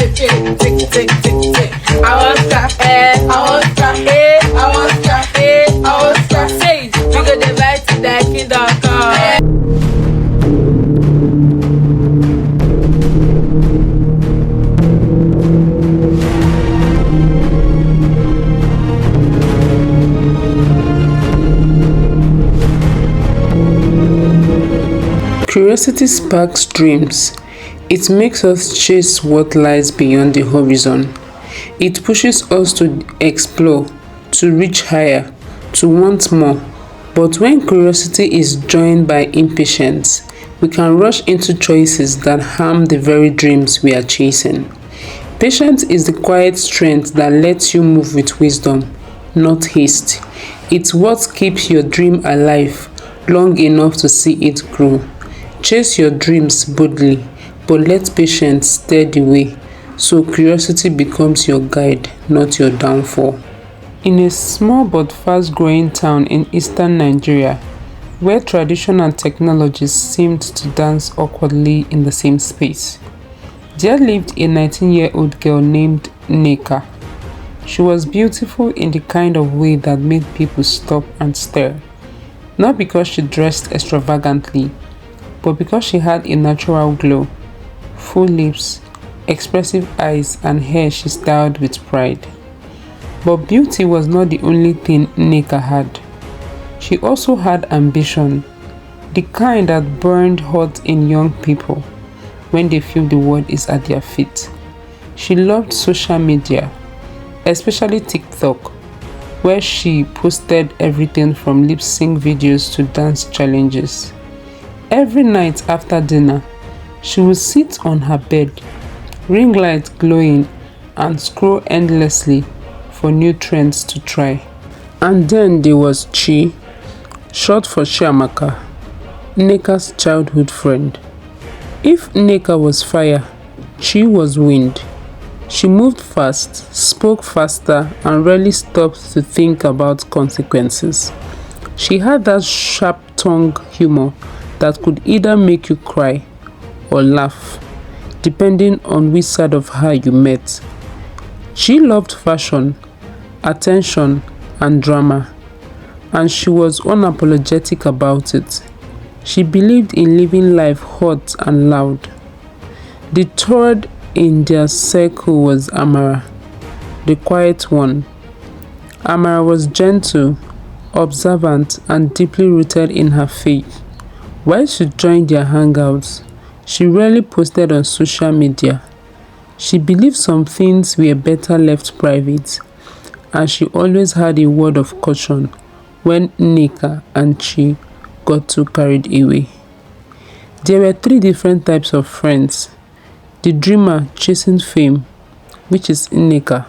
I want scrap, I want scrap, I want scrap, I want scrap. Say it, we go divide to the kingdom come. Curiosity sparks dreams. It makes us chase what lies beyond the horizon. It pushes us to explore, to reach higher, to want more. But when curiosity is joined by impatience, we can rush into choices that harm the very dreams we are chasing. Patience is the quiet strength that lets you move with wisdom, not haste. It's what keeps your dream alive long enough to see it grow. Chase your dreams boldly, but let patience steer the way, so curiosity becomes your guide, not your downfall. In a small but fast-growing town in eastern Nigeria, where tradition and technology seemed to dance awkwardly in the same space, there lived a 19-year-old girl named Nneka. She was beautiful in the kind of way that made people stop and stare, not because she dressed extravagantly, but because she had a natural glow, full lips, expressive eyes, and hair she styled with pride. But beauty was not the only thing Nneka had. She also had ambition, the kind that burned hot in young people when they feel the world is at their feet. She loved social media, especially TikTok, where she posted everything from lip-sync videos to dance challenges. Every night after dinner, she would sit on her bed, ring light glowing, and scroll endlessly for new trends to try. And then there was Chi, short for Chiamaka, Nneka's childhood friend. If Nneka was fire, Chi was wind. She moved fast, spoke faster, and rarely stopped to think about consequences. She had that sharp-tongued humor that could either make you cry or laugh, depending on which side of her you met. She loved fashion, attention, and drama, and she was unapologetic about it. She believed in living life hot and loud. The third in their circle was Amara, the quiet one. Amara was gentle, observant, and deeply rooted in her faith. While she joined their hangouts, she rarely posted on social media. She believed some things were better left private, and she always had a word of caution when Nneka and Chi got too carried away. There were three different types of friends: the dreamer chasing fame, which is Nneka;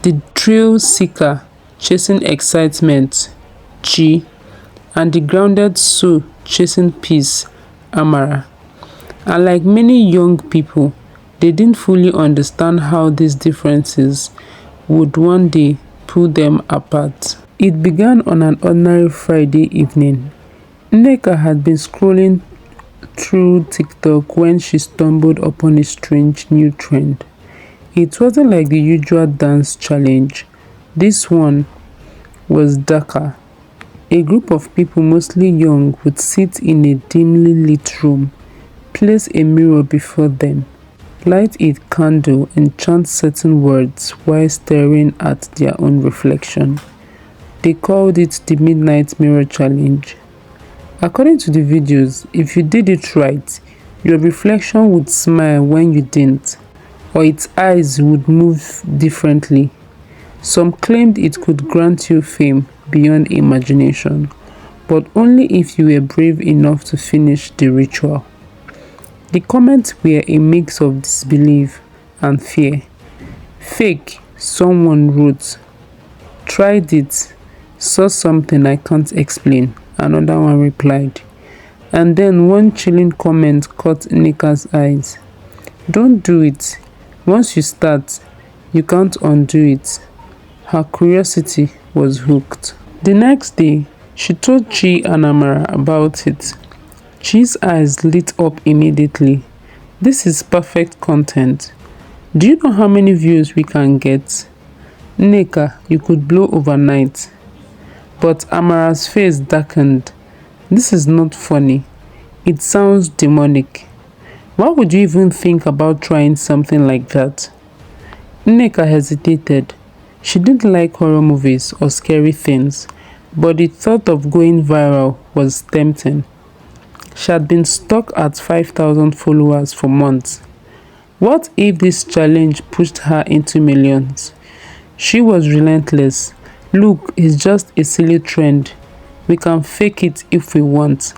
the thrill seeker chasing excitement, Chi; and the grounded soul chasing peace, Amara. And like many young people, they didn't fully understand how these differences would one day pull them apart. It began on an ordinary Friday evening. Nneka had been scrolling through TikTok when she stumbled upon a strange new trend. It wasn't like the usual dance challenge. This one was darker. A group of people, mostly young, would sit in a dimly lit room, place a mirror before them, light a candle, and chant certain words while staring at their own reflection. They called it the Midnight Mirror Challenge. According to the videos, if you did it right, your reflection would smile when you didn't, or its eyes would move differently. Some claimed it could grant you fame beyond imagination, but only if you were brave enough to finish the ritual. The comments were a mix of disbelief and fear. Fake, someone wrote. Tried it, saw something I can't explain, another one replied. And then one chilling comment caught Nneka's eyes. Don't do it. Once you start, you can't undo it. Her curiosity was hooked. The next day, she told Chi and Amara about it. Chi's eyes lit up immediately. This is perfect content. Do you know how many views we can get? Nneka, you could blow overnight. But Amara's face darkened. This is not funny. It sounds demonic. Why would you even think about trying something like that? Nneka hesitated. She didn't like horror movies or scary things, but the thought of going viral was tempting. She had been stuck at 5,000 followers for months. What if this challenge pushed her into millions? She was relentless. Look, it's just a silly trend. We can fake it if we want.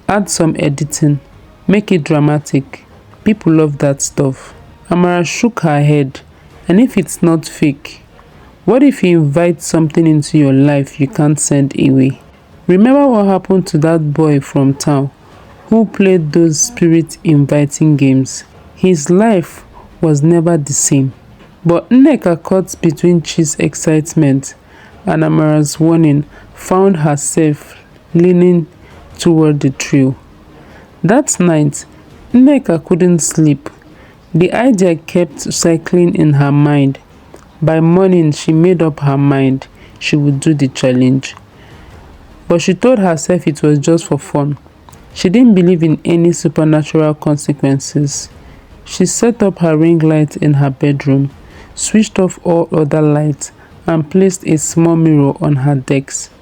Add some editing. Make it dramatic. People love that stuff. Amara shook her head. And if it's not fake? What if you invite something into your life you can't send away? Remember what happened to that boy from town who played those spirit inviting games? His life was never the same. But Nneka, caught between Chi's excitement and Amara's warning, found herself leaning toward the trio. That night, Nneka couldn't sleep. The idea kept cycling in her mind. By morning, she made up her mind she would do the challenge. But she told herself it was just for fun. She didn't believe in any supernatural consequences. She set up her ring light in her bedroom, switched off all other lights, and placed a small mirror on her desk.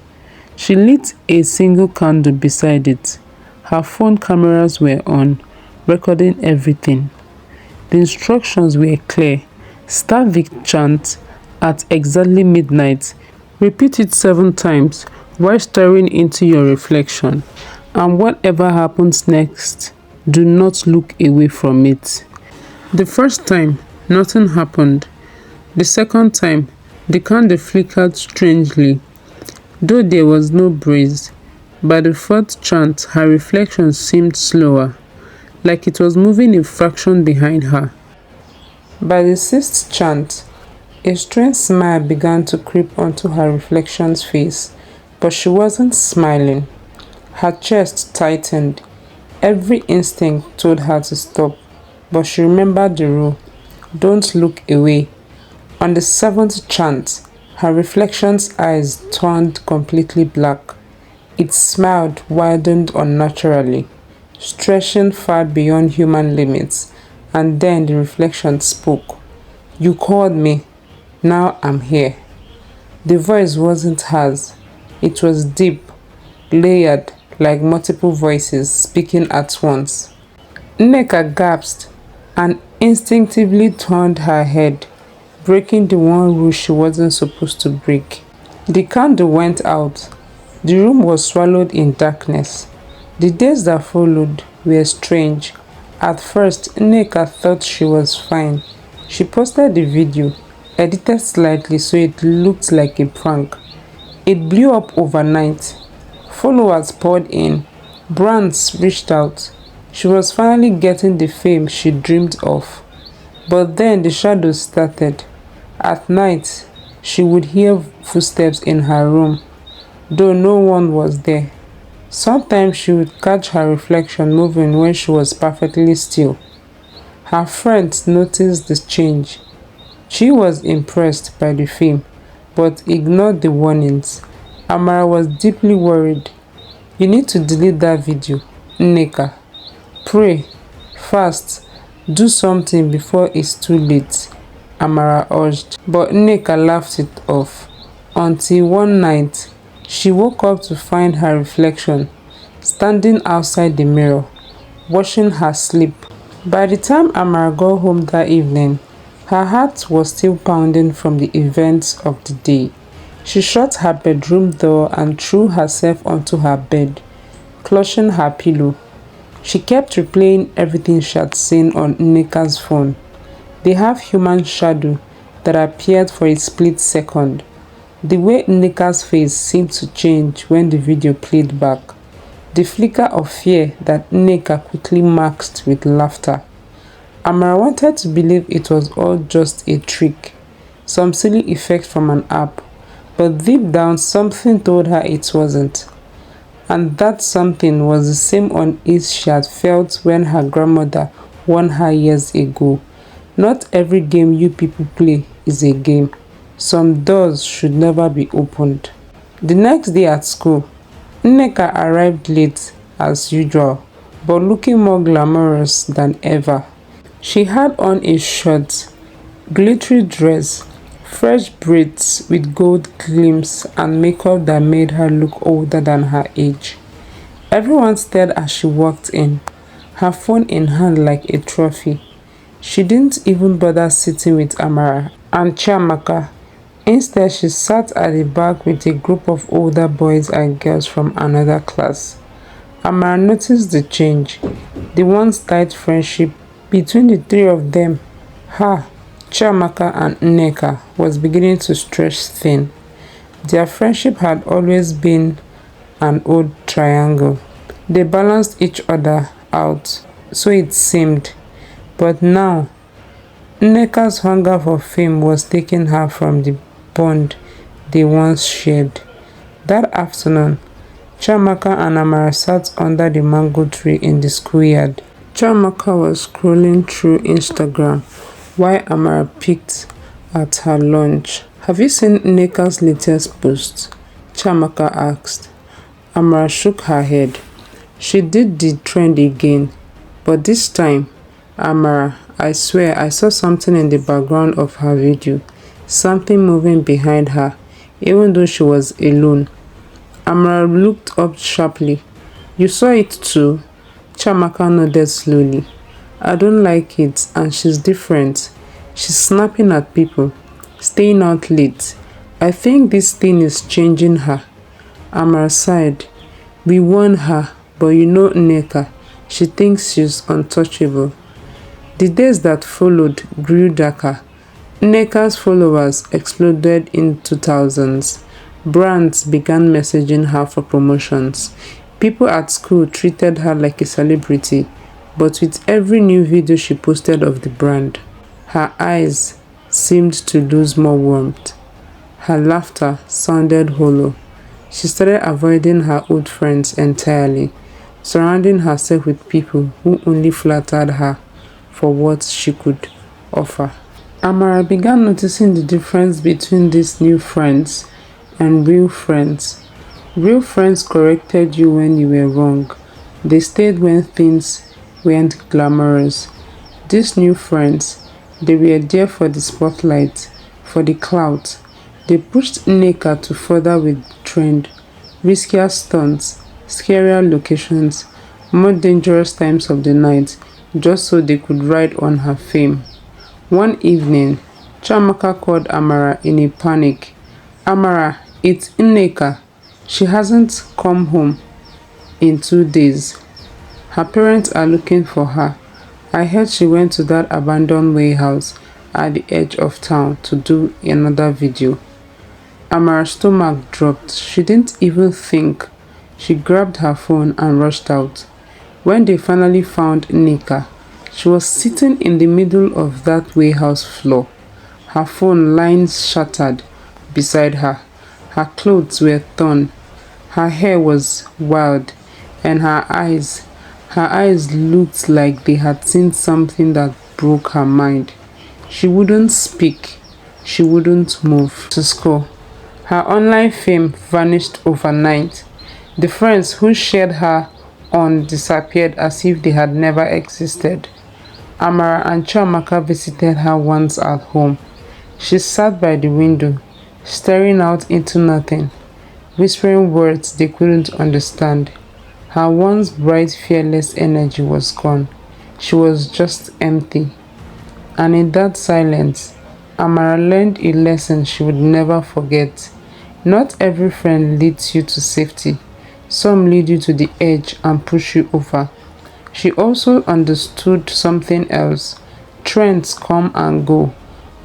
She lit a single candle beside it. Her phone cameras were on, recording everything. The instructions were clear. Start the chant at exactly midnight. Repeat it 7 times while staring into your reflection. And whatever happens next, do not look away from it. The first time, nothing happened. The second time, the candle flickered strangely, though there was no breeze. By the 4th chant, her reflection seemed slower, like it was moving a fraction behind her. By the 6th chant, a strange smile began to creep onto her reflection's face, but she wasn't smiling. Her chest tightened. Every instinct told her to stop, but she remembered the rule: don't look away. On the 7th chant, her reflection's eyes turned completely black. Its smile widened unnaturally, stretching far beyond human limits, and then the reflection spoke. You called me. Now I'm here. The voice wasn't hers. It was deep, layered, like multiple voices speaking at once. Nneka gasped and instinctively turned her head, breaking the one rule she wasn't supposed to break. The candle went out. The room was swallowed in darkness. The days that followed were strange. At first, Nneka thought she was fine. She posted the video, edited slightly so it looked like a prank. It blew up overnight. Followers poured in. Brands reached out. She was finally getting the fame she dreamed of. But then the shadows started. At night, she would hear footsteps in her room, though no one was there. Sometimes she would catch her reflection moving when she was perfectly still. Her friends noticed the change. She was impressed by the fame, but ignored the warnings. Amara was deeply worried. You need to delete that video, Nneka. Pray, fast, do something before it's too late, Amara urged. But Nneka laughed it off. Until one night, she woke up to find her reflection standing outside the mirror, watching her sleep. By the time Amara got home that evening, her heart was still pounding from the events of the day. She shut her bedroom door and threw herself onto her bed, clutching her pillow. She kept replaying everything she had seen on Nneka's phone. The half-human shadow that appeared for a split second. The way Nneka's face seemed to change when the video played back. The flicker of fear that Nneka quickly masked with laughter. Amara wanted to believe it was all just a trick, some silly effect from an app, but deep down something told her it wasn't. And that something was the same unease she had felt when her grandmother warned her years ago. Not every game you people play is a game. Some doors should never be opened. The next day at school, Nneka arrived late as usual, but looking more glamorous than ever. She had on a short, glittery dress, fresh braids with gold gleams, and makeup that made her look older than her age. Everyone stared as she walked in, her phone in hand like a trophy. She didn't even bother sitting with Amara and Chiamaka. Instead, she sat at the back with a group of older boys and girls from another class. Amara noticed the change, the once tight friendship between the three of them. Her, Chiamaka, and Nneka was beginning to stretch thin. Their friendship had always been an old triangle. They balanced each other out, so it seemed. But now, Nneka's hunger for fame was taking her from the bond they once shared. That afternoon, Chiamaka and Amara sat under the mango tree in the schoolyard. Chiamaka was scrolling through Instagram while Amara picked at her lunch. "Have you seen Nneka's latest post?" Chiamaka asked. Amara shook her head. She did the trend again, but this time, Amara, I swear I saw something in the background of her video, something moving behind her, even though she was alone. Amara looked up sharply. "You saw it too?" Chiamaka nodded slowly. "I don't like it, and she's different. She's snapping at people, staying out late. I think this thing is changing her." Amara sighed. "We warned her, but you know Nneka, she thinks she's untouchable." The days that followed grew darker. Nneka's followers exploded in 2000s. Brands began messaging her for promotions. People at school treated her like a celebrity, but with every new video she posted of the brand, her eyes seemed to lose more warmth. Her laughter sounded hollow. She started avoiding her old friends entirely, surrounding herself with people who only flattered her for what she could offer. Amara began noticing the difference between these new friends and real friends. Real friends corrected you when you were wrong. They stayed when things weren't glamorous. These new friends, they were there for the spotlight, for the clout. They pushed Nneka to further with trend, riskier stunts, scarier locations, more dangerous times of the night, just so they could ride on her fame. One evening, Chiamaka called Amara in a panic. "Amara, it's Nneka. She hasn't come home in 2 days. Her parents are looking for her. I heard she went to that abandoned warehouse at the edge of town to do another video." Amara's stomach dropped. She didn't even think. She grabbed her phone and rushed out. When they finally found Nneka, she was sitting in the middle of that warehouse floor, her phone lines shattered beside her. Her clothes were torn, her hair was wild, and her eyes looked like they had seen something that broke her mind. She wouldn't speak, she wouldn't move. To school, her online fame vanished overnight. The friends who shared her on disappeared as if they had never existed. Amara and Chiamaka visited her once at home. She sat by the window, staring out into nothing, whispering words they couldn't understand. Her once bright, fearless energy was gone. She was just empty. And in that silence, Amara learned a lesson she would never forget. Not every friend leads you to safety. Some lead you to the edge and push you over. She also understood something else. Trends come and go,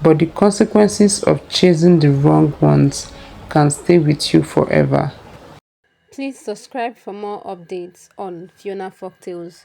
but the consequences of chasing the wrong ones can stay with you forever. Please subscribe for more updates on Fiona Folktales.